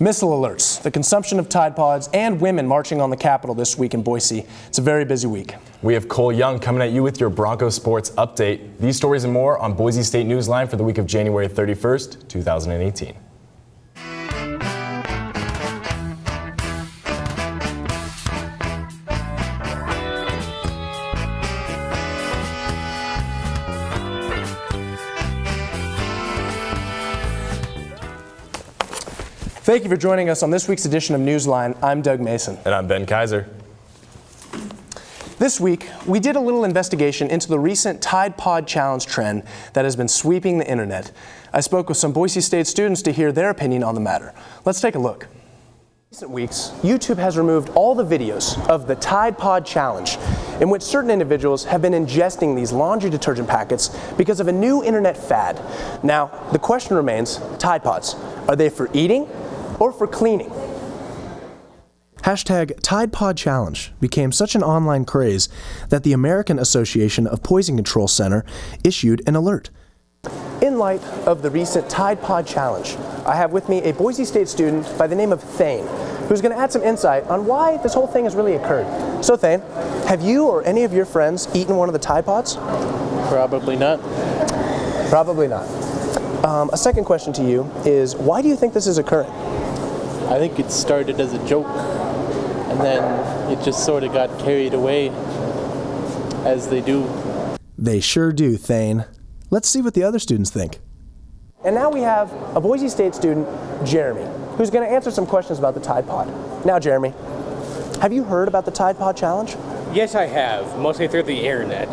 Missile alerts, the consumption of Tide Pods, and women marching on the Capitol this week in Boise. It's a very busy week. We have Cole Young coming at you with your Bronco sports update. These stories and more on Boise State Newsline for the week of January 31st, 2018. Thank you for joining us on this week's edition of Newsline. I'm Doug Mason. And I'm Ben Kaiser. This week, we did a little investigation into the recent Tide Pod Challenge trend that has been sweeping the internet. I spoke with some Boise State students to hear their opinion on the matter. Let's take a look. In recent weeks, YouTube has removed all the videos of the Tide Pod Challenge, in which certain individuals have been ingesting these laundry detergent packets because of a new internet fad. Now, the question remains, Tide Pods, are they for eating or for cleaning? Hashtag Tide Pod Challenge became such an online craze that the American Association of Poison Control Center issued an alert. In light of the recent Tide Pod Challenge, I have with me a Boise State student by the name of Thane, who's going to add some insight on why this whole thing has really occurred. So Thane, have you or any of your friends eaten one of the Tide Pods? Probably not. Probably not. A second question to you is, why do you think this is occurring? I think it started as a joke, and then it just sort of got carried away, as they do. They sure do, Thane. Let's see what the other students think. And now we have a Boise State student, Jeremy, who's going to answer some questions about the Tide Pod. Now, Jeremy, have you heard about the Tide Pod Challenge? Yes, I have, mostly through the internet.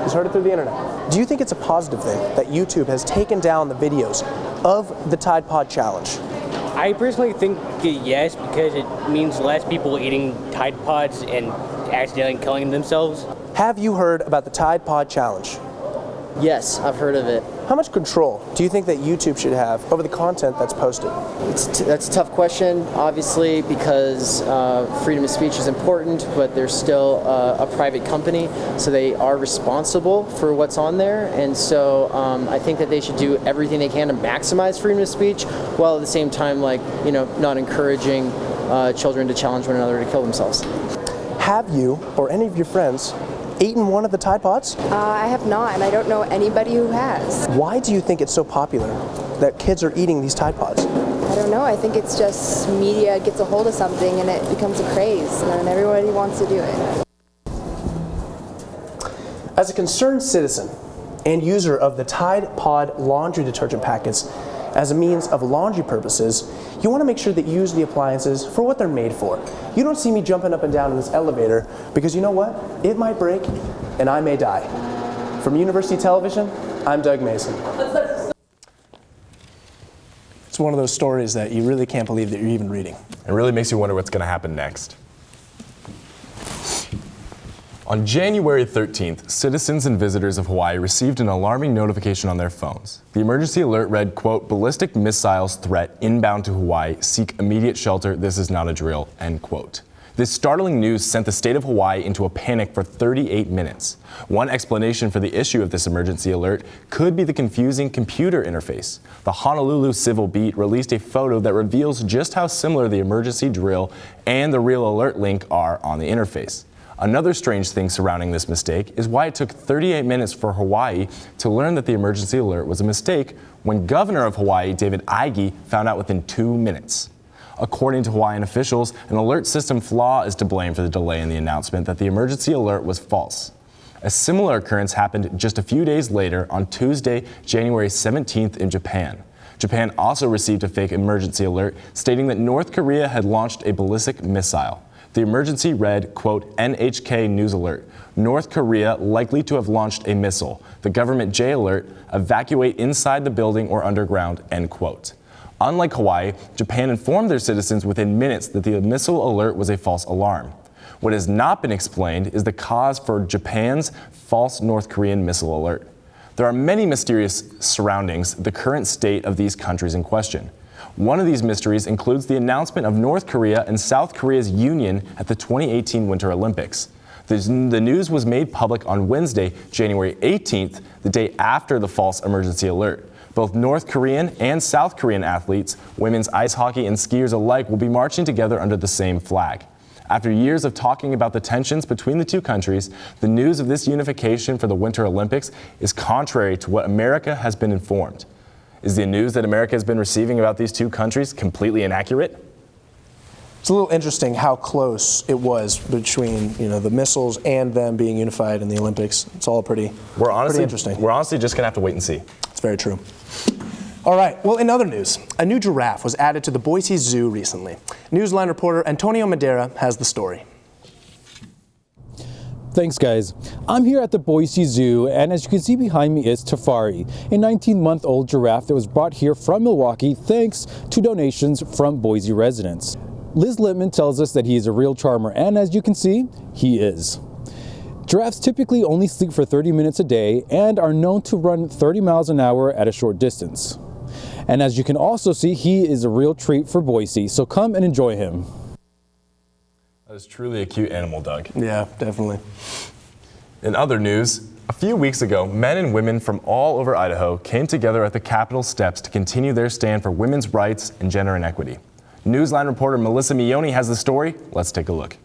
He's heard it through the internet. Do you think it's a positive thing that YouTube has taken down the videos of the Tide Pod Challenge? I personally think yes, because it means less people eating Tide Pods and accidentally killing themselves. Have you heard about the Tide Pod Challenge? Yes, I've heard of it. How much control do you think that YouTube should have over the content that's posted? That's a tough question, obviously, because freedom of speech is important, but they're still a private company, so they are responsible for what's on there. And so I think that they should do everything they can to maximize freedom of speech, while at the same time, not encouraging children to challenge one another to kill themselves. Have you or any of your friends eaten one of the Tide Pods? I have not, and I don't know anybody who has. Why do you think it's so popular that kids are eating these Tide Pods? I don't know. I think it's just media gets a hold of something and it becomes a craze, and then everybody wants to do it. As a concerned citizen and user of the Tide Pod laundry detergent packets as a means of laundry purposes, you want to make sure that you use the appliances for what they're made for. You don't see me jumping up and down in this elevator because you know what? It might break and I may die. From University Television, I'm Doug Mason. It's one of those stories that you really can't believe that you're even reading. It really makes you wonder what's going to happen next. On January 13th, citizens and visitors of Hawaii received an alarming notification on their phones. The emergency alert read, quote, "Ballistic missiles threat inbound to Hawaii. Seek immediate shelter. This is not a drill," end quote. This startling news sent the state of Hawaii into a panic for 38 minutes. One explanation for the issue of this emergency alert could be the confusing computer interface. The Honolulu Civil Beat released a photo that reveals just how similar the emergency drill and the real alert link are on the interface. Another strange thing surrounding this mistake is why it took 38 minutes for Hawaii to learn that the emergency alert was a mistake when Governor of Hawaii, David Ige, found out within 2 minutes. According to Hawaiian officials, an alert system flaw is to blame for the delay in the announcement that the emergency alert was false. A similar occurrence happened just a few days later on Tuesday, January 17th in Japan. Japan also received a fake emergency alert stating that North Korea had launched a ballistic missile. The emergency read, quote, "NHK News Alert. North Korea likely to have launched a missile. The government J alert. Evacuate inside the building or underground," end quote. Unlike Hawaii, Japan informed their citizens within minutes that the missile alert was a false alarm. What has not been explained is the cause for Japan's false North Korean missile alert. There are many mysterious surroundings the current state of these countries in question. One of these mysteries includes the announcement of North Korea and South Korea's union at the 2018 Winter Olympics. The news was made public on Wednesday, January 18th, the day after the false emergency alert. Both North Korean and South Korean athletes, women's ice hockey and skiers alike, will be marching together under the same flag. After years of talking about the tensions between the two countries, the news of this unification for the Winter Olympics is contrary to what America has been informed. Is the news that America has been receiving about these two countries completely inaccurate? It's a little interesting how close it was between, the missiles and them being unified in the Olympics. It's all pretty interesting. We're honestly just going to have to wait and see. It's very true. All right, well, in other news, a new giraffe was added to the Boise Zoo recently. Newsline reporter Antonio Madera has the story. Thanks, guys. I'm here at the Boise Zoo, and as you can see behind me is Tafari, a 19-month-old giraffe that was brought here from Milwaukee thanks to donations from Boise residents. Liz Littman tells us that he is a real charmer, and as you can see, he is. Giraffes typically only sleep for 30 minutes a day and are known to run 30 miles an hour at a short distance. And as you can also see, he is a real treat for Boise, so come and enjoy him. That is truly a cute animal, Doug. Yeah, definitely. In other news, a few weeks ago, men and women from all over Idaho came together at the Capitol steps to continue their stand for women's rights and gender inequity. Newsline reporter Melissa Mione has the story. Let's take a look.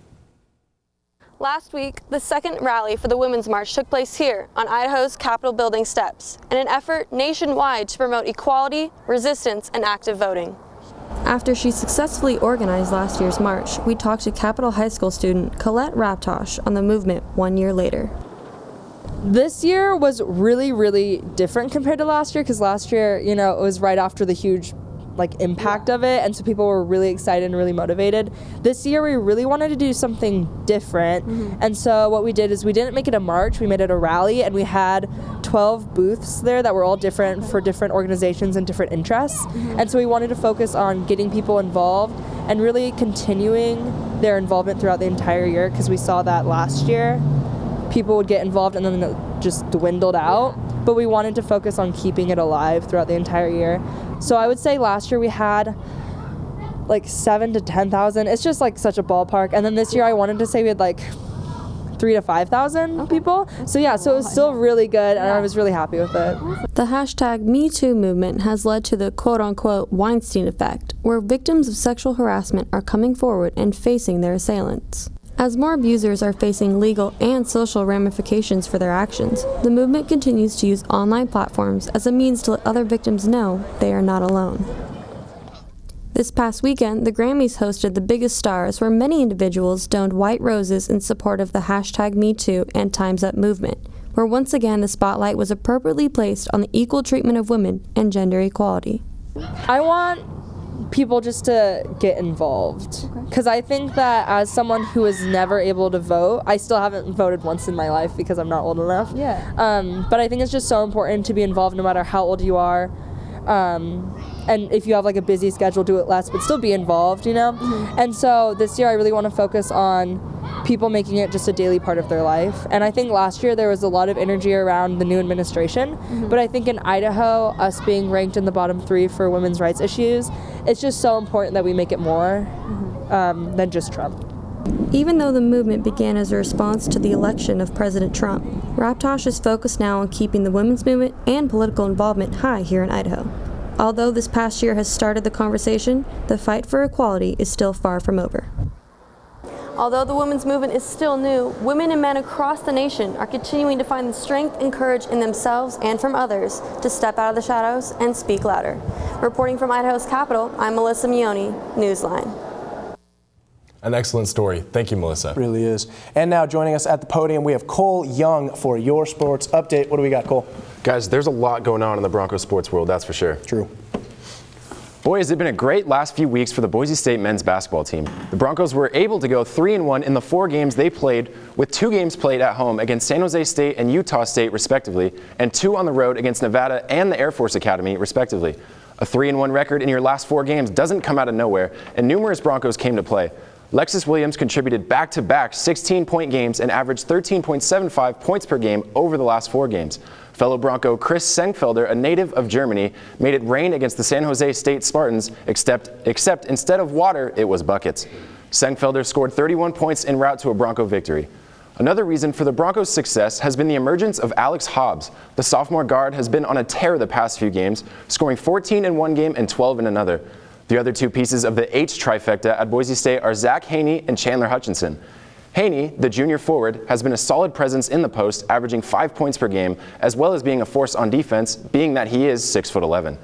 Last week, the second rally for the Women's March took place here on Idaho's Capitol building steps in an effort nationwide to promote equality, resistance, and active voting. After she successfully organized last year's march, we talked to Capitol High School student Colette Raptosh on the movement 1 year later. This year was really, really different compared to last year because last year, it was right after the huge impact of it, and so people were really excited and really motivated. This year we really wanted to do something different, and so what we did is we didn't make it a march, we made it a rally, and we had 12 booths there that were all different for different organizations and different interests, and so we wanted to focus on getting people involved and really continuing their involvement throughout the entire year, because we saw that last year people would get involved and then it just dwindled out, but we wanted to focus on keeping it alive throughout the entire year. So I would say last year we had 7,000 to 10,000. It's just such a ballpark. And then this year I wanted to say we had 3,000 to 5,000 people. So yeah, so it was still really good, and I was really happy with it. The hashtag #MeToo movement has led to the quote-unquote Weinstein effect, where victims of sexual harassment are coming forward and facing their assailants. As more abusers are facing legal and social ramifications for their actions, the movement continues to use online platforms as a means to let other victims know they are not alone. This past weekend, the Grammys hosted The Biggest Stars, where many individuals donned white roses in support of the hashtag #MeToo and Time's Up movement, where once again the spotlight was appropriately placed on the equal treatment of women and gender equality. I want people just to get involved, because I think that as someone who was never able to vote, I still haven't voted once in my life because I'm not old enough. But I think it's just so important to be involved no matter how old you are. And if you have a busy schedule, do it less, but still be involved, And so this year I really want to focus on people making it just a daily part of their life. And I think last year there was a lot of energy around the new administration, but I think in Idaho, us being ranked in the bottom 3 for women's rights issues, it's just so important that we make it more than just Trump. Even though the movement began as a response to the election of President Trump, Raptosh is focused now on keeping the women's movement and political involvement high here in Idaho. Although this past year has started the conversation, the fight for equality is still far from over. Although the women's movement is still new, women and men across the nation are continuing to find the strength and courage in themselves and from others to step out of the shadows and speak louder. Reporting from Idaho's capital, I'm Melissa Mione, Newsline. An excellent story. Thank you, Melissa. It really is. And now joining us at the podium, we have Cole Young for your sports update. What do we got, Cole? Guys, there's a lot going on in the Bronco sports world, that's for sure. True. Boy, has it been a great last few weeks for the Boise State men's basketball team. The Broncos were able to go 3-1 in the 4 games they played, with 2 games played at home against San Jose State and Utah State, respectively, and 2 on the road against Nevada and the Air Force Academy, respectively. A 3-1 record in your last 4 games doesn't come out of nowhere, and numerous Broncos came to play. Lexus Williams contributed back-to-back 16-point games and averaged 13.75 points per game over the last 4 games. Fellow Bronco Chris Senkfelder, a native of Germany, made it rain against the San Jose State Spartans, except instead of water, it was buckets. Senkfelder scored 31 points en route to a Bronco victory. Another reason for the Broncos' success has been the emergence of Alex Hobbs. The sophomore guard has been on a tear the past few games, scoring 14 in one game and 12 in another. The other two pieces of the H trifecta at Boise State are Zach Haney and Chandler Hutchinson. Haney, the junior forward, has been a solid presence in the post, averaging 5 points per game, as well as being a force on defense, being that he is 6'11".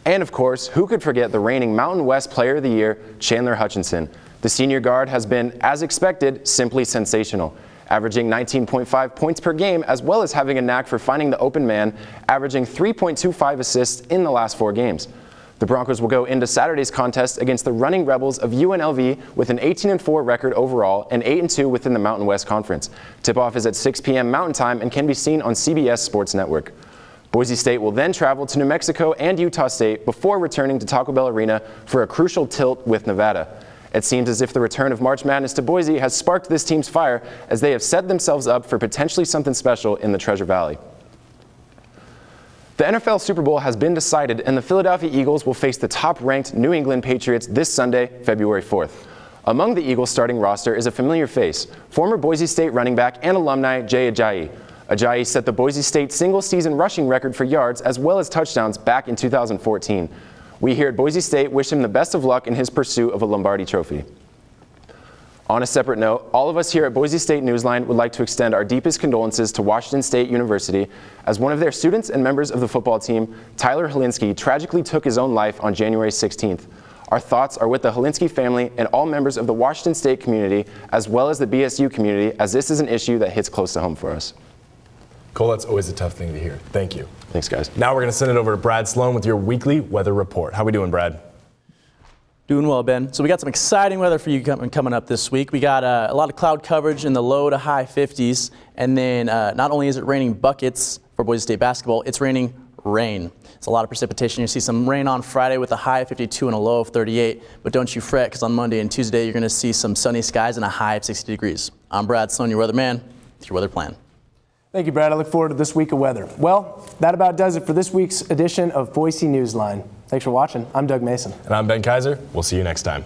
And of course, who could forget the reigning Mountain West Player of the Year, Chandler Hutchinson. The senior guard has been, as expected, simply sensational, averaging 19.5 points per game, as well as having a knack for finding the open man, averaging 3.25 assists in the last 4 games. The Broncos will go into Saturday's contest against the running Rebels of UNLV with an 18-4 record overall and 8-2 within the Mountain West Conference. Tip-off is at 6 p.m. Mountain Time and can be seen on CBS Sports Network. Boise State will then travel to New Mexico and Utah State before returning to Taco Bell Arena for a crucial tilt with Nevada. It seems as if the return of March Madness to Boise has sparked this team's fire, as they have set themselves up for potentially something special in the Treasure Valley. The NFL Super Bowl has been decided, and the Philadelphia Eagles will face the top-ranked New England Patriots this Sunday, February 4th. Among the Eagles' starting roster is a familiar face, former Boise State running back and alumni Jay Ajayi. Ajayi set the Boise State single-season rushing record for yards as well as touchdowns back in 2014. We here at Boise State wish him the best of luck in his pursuit of a Lombardi Trophy. On a separate note, all of us here at Boise State Newsline would like to extend our deepest condolences to Washington State University, as one of their students and members of the football team, Tyler Helinski, tragically took his own life on January 16th. Our thoughts are with the Helinski family and all members of the Washington State community, as well as the BSU community, as this is an issue that hits close to home for us. Cole, that's always a tough thing to hear. Thank you. Thanks, guys. Now we're going to send it over to Brad Sloan with your weekly weather report. How we doing, Brad? Doing well, Ben. So we got some exciting weather for you coming up this week. We got a lot of cloud coverage in the low to high 50s. And then not only is it raining buckets for Boise State basketball, it's raining rain. It's a lot of precipitation. You see some rain on Friday with a high of 52 and a low of 38. But don't you fret, because on Monday and Tuesday, you're going to see some sunny skies and a high of 60 degrees. I'm Brad Sloan, your weatherman, with your weather plan. Thank you, Brad. I look forward to this week of weather. Well, that about does it for this week's edition of Boise Newsline. Thanks for watching. I'm Doug Mason. And I'm Ben Kaiser. We'll see you next time.